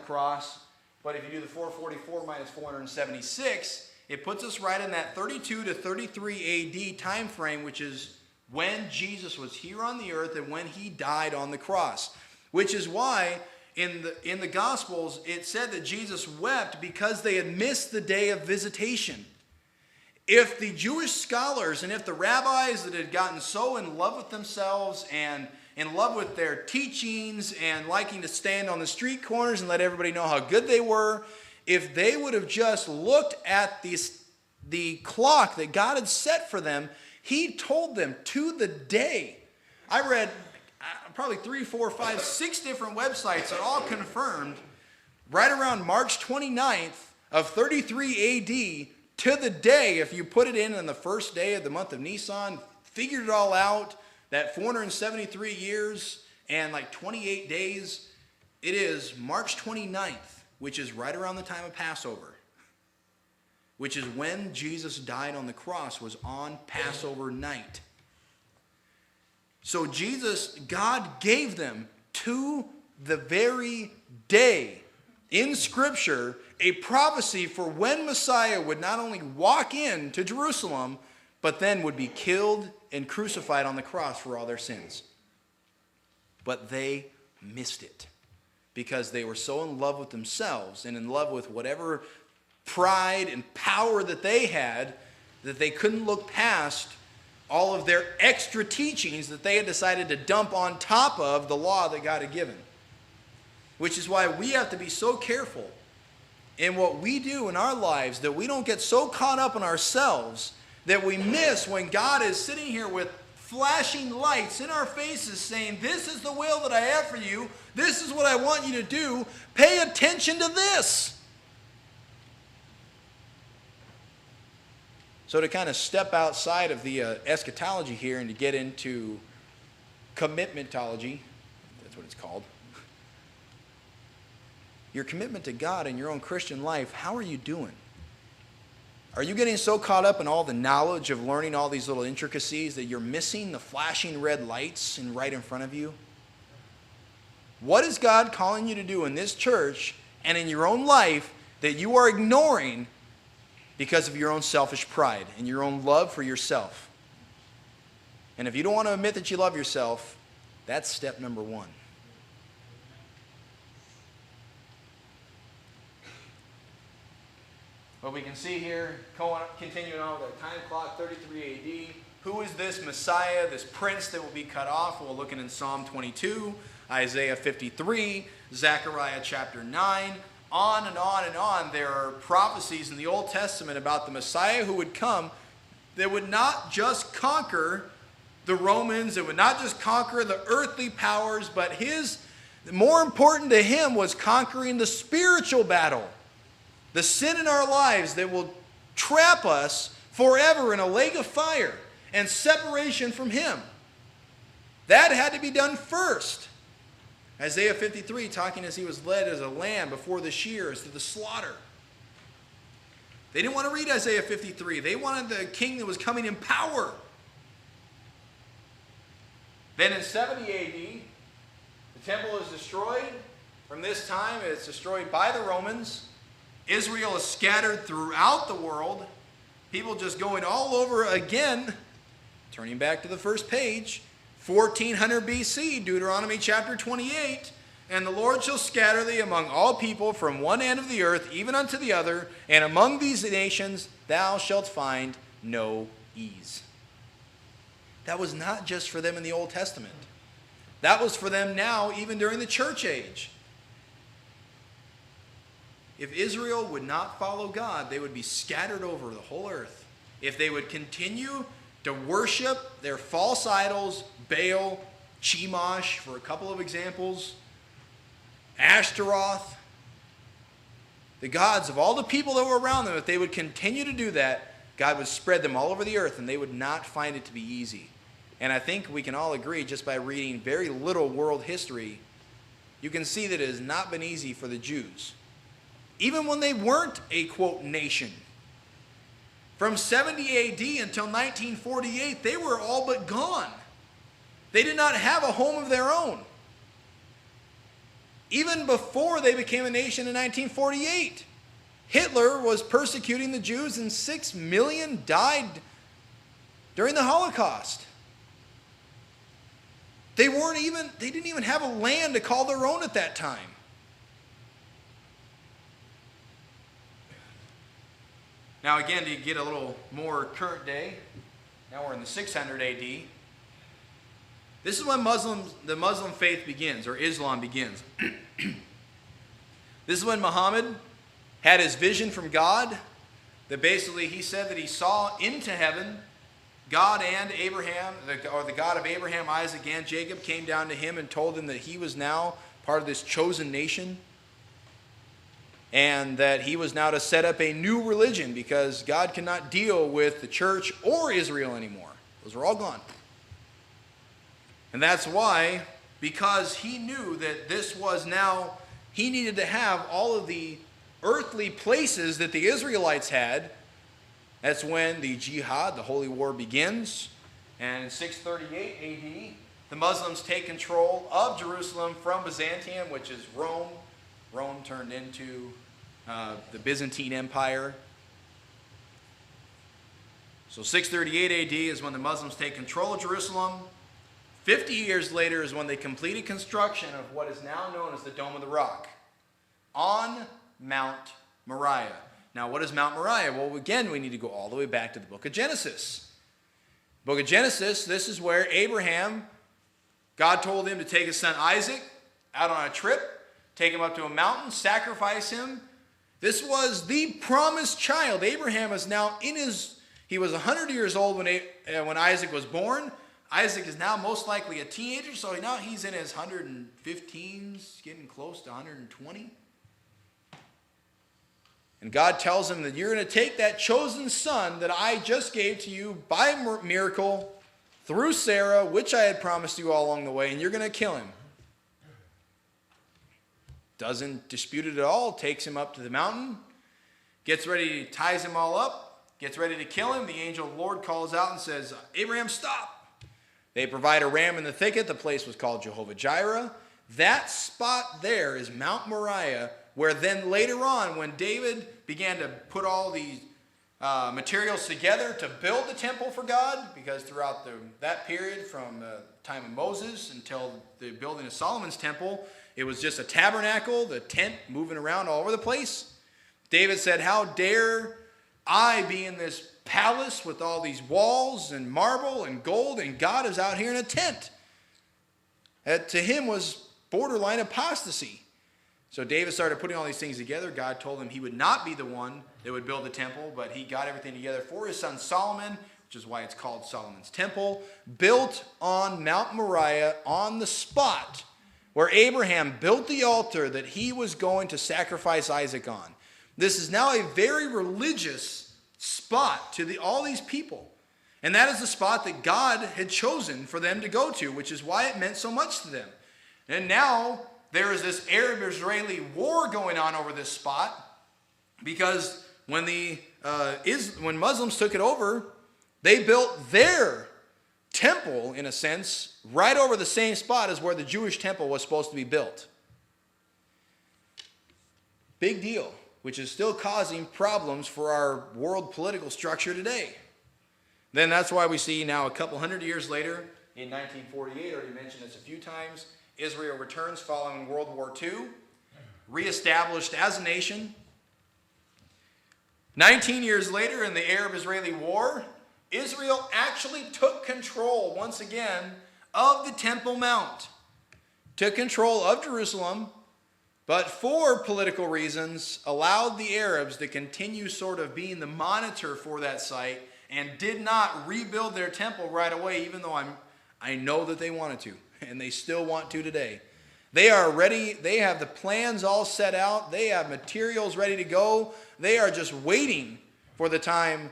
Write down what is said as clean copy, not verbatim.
cross. But if you do the 444 minus 476, it puts us right in that 32 to 33 AD time frame, which is when Jesus was here on the earth and when he died on the cross. Which is why in the Gospels it said that Jesus wept because they had missed the day of visitation. If the Jewish scholars and if the rabbis that had gotten so in love with themselves and in love with their teachings and liking to stand on the street corners and let everybody know how good they were, if they would have just looked at the clock that God had set for them, he told them to the day. I read probably 3, 4, 5, 6 different websites that all confirmed right around March 29th of 33 AD to the day, if you put it in on the first day of the month of Nisan, figured it all out, that 473 years and like 28 days, it is March 29th, which is right around the time of Passover, which is when Jesus died on the cross, was on Passover night. So God gave them to the very day in Scripture a prophecy for when Messiah would not only walk into Jerusalem, but then would be killed and crucified on the cross for all their sins. But they missed it because they were so in love with themselves and in love with whatever pride and power that they had that they couldn't look past all of their extra teachings that they had decided to dump on top of the law that God had given. Which is why we have to be so careful in what we do in our lives that we don't get so caught up in ourselves that we miss when God is sitting here with flashing lights in our faces saying, this is the will that I have for you. This is what I want you to do. Pay attention to this. So to kind of step outside of the eschatology here and to get into commitmentology, that's what it's called. Your commitment to God in your own Christian life, how are you doing? Are you getting so caught up in all the knowledge of learning all these little intricacies that you're missing the flashing red lights right in front of you? What is God calling you to do in this church and in your own life that you are ignoring because of your own selfish pride and your own love for yourself? And if you don't want to admit that you love yourself, that's step number 1. What we can see here, continuing on with our time clock, 33 AD. Who is this Messiah, this prince that will be cut off? We're looking in Psalm 22, Isaiah 53, Zechariah chapter 9. On and on and on, there are prophecies in the Old Testament about the Messiah who would come that would not just conquer the Romans, it would not just conquer the earthly powers, but more important to him was conquering the spiritual battle. The sin in our lives that will trap us forever in a lake of fire and separation from him. That had to be done first. Isaiah 53, talking as he was led as a lamb before the shears to the slaughter. They didn't want to read Isaiah 53. They wanted the king that was coming in power. Then in 70 AD, the temple is destroyed. From this time, it's destroyed by the Romans. Israel is scattered throughout the world. People just going all over again. Turning back to the first page, 1400 BC, Deuteronomy chapter 28. And the Lord shall scatter thee among all people from one end of the earth even unto the other, and among these nations thou shalt find no ease. That was not just for them in the Old Testament. That was for them now, even during the church age. If Israel would not follow God, they would be scattered over the whole earth. If they would continue to worship their false idols, Baal, Chemosh, for a couple of examples, Ashtaroth, the gods of all the people that were around them, if they would continue to do that, God would spread them all over the earth, and they would not find it to be easy. And I think we can all agree, just by reading very little world history, you can see that it has not been easy for the Jews. Even when they weren't a, quote, nation. From 70 AD until 1948, they were all but gone. They did not have a home of their own. even before they became a nation in 1948. Hitler was persecuting the Jews, and 6 million died during the Holocaust. They didn't even have a land to call their own at that time. Now again, to get a little more current day, now we're in the 600 AD. This is when the Muslim faith begins, or Islam begins. This is when Muhammad had his vision from God, that basically he said that he saw into heaven God and Abraham, or the God of Abraham, Isaac, and Jacob came down to him and told him that he was now part of this chosen nation, and that he was now to set up a new religion because God cannot deal with the church or Israel anymore. Those were all gone. And that's why, because he knew that this was now, he needed to have all of the earthly places that the Israelites had. That's when the jihad, the holy war, begins. And in 638 AD, the Muslims take control of Jerusalem from Byzantium, which is Rome. Rome turned into the Byzantine Empire. So 638 AD is when the Muslims take control of Jerusalem. 50 years later is when they completed construction of what is now known as the Dome of the Rock on Mount Moriah. Now, what is Mount Moriah? Well, again, we need to go all the way back to the book of Genesis. Book of Genesis, this is where Abraham, God told him to take his son Isaac out on a trip, take him up to a mountain, sacrifice him. This was the promised child. Abraham is now he was 100 years old when Isaac was born. Isaac is now most likely a teenager, so now he's in his 115s, getting close to 120. And God tells him that you're going to take that chosen son that I just gave to you by miracle through Sarah, which I had promised you all along the way, and you're going to kill him. Doesn't dispute it at all, takes him up to the mountain, gets ready, ties him all up, gets ready to kill him. The angel of the Lord calls out and says, Abraham, stop. They provide a ram in the thicket. The place was called Jehovah Jireh. That spot there is Mount Moriah, where then later on, when David began to put all these materials together to build the temple for God, because throughout that period from the time of Moses until the building of Solomon's temple, it was just a tabernacle, the tent moving around all over the place. David said, how dare I be in this palace with all these walls and marble and gold, and God is out here in a tent. That to him was borderline apostasy. So David started putting all these things together. God told him he would not be the one that would build the temple, but he got everything together for his son Solomon, which is why it's called Solomon's Temple, built on Mount Moriah on the spot where Abraham built the altar that he was going to sacrifice Isaac on. This is now a very religious spot to all these people. And that is the spot that God had chosen for them to go to, which is why it meant so much to them. And now there is this Arab-Israeli war going on over this spot, because when Muslims took it over, they built their temple, in a sense, right over the same spot as where the Jewish temple was supposed to be built. Big deal, which is still causing problems for our world political structure today. Then that's why we see now a couple hundred years later, in 1948, already mentioned this a few times, Israel returns following World War II, reestablished as a nation. 19 years later, in the Arab-Israeli War, Israel actually took control once again of the Temple Mount, took control of Jerusalem, but for political reasons allowed the Arabs to continue sort of being the monitor for that site, and did not rebuild their temple right away, even though I know that they wanted to. And they still want to today. They are ready. They have the plans all set out. They have materials ready to go. They are just waiting for the time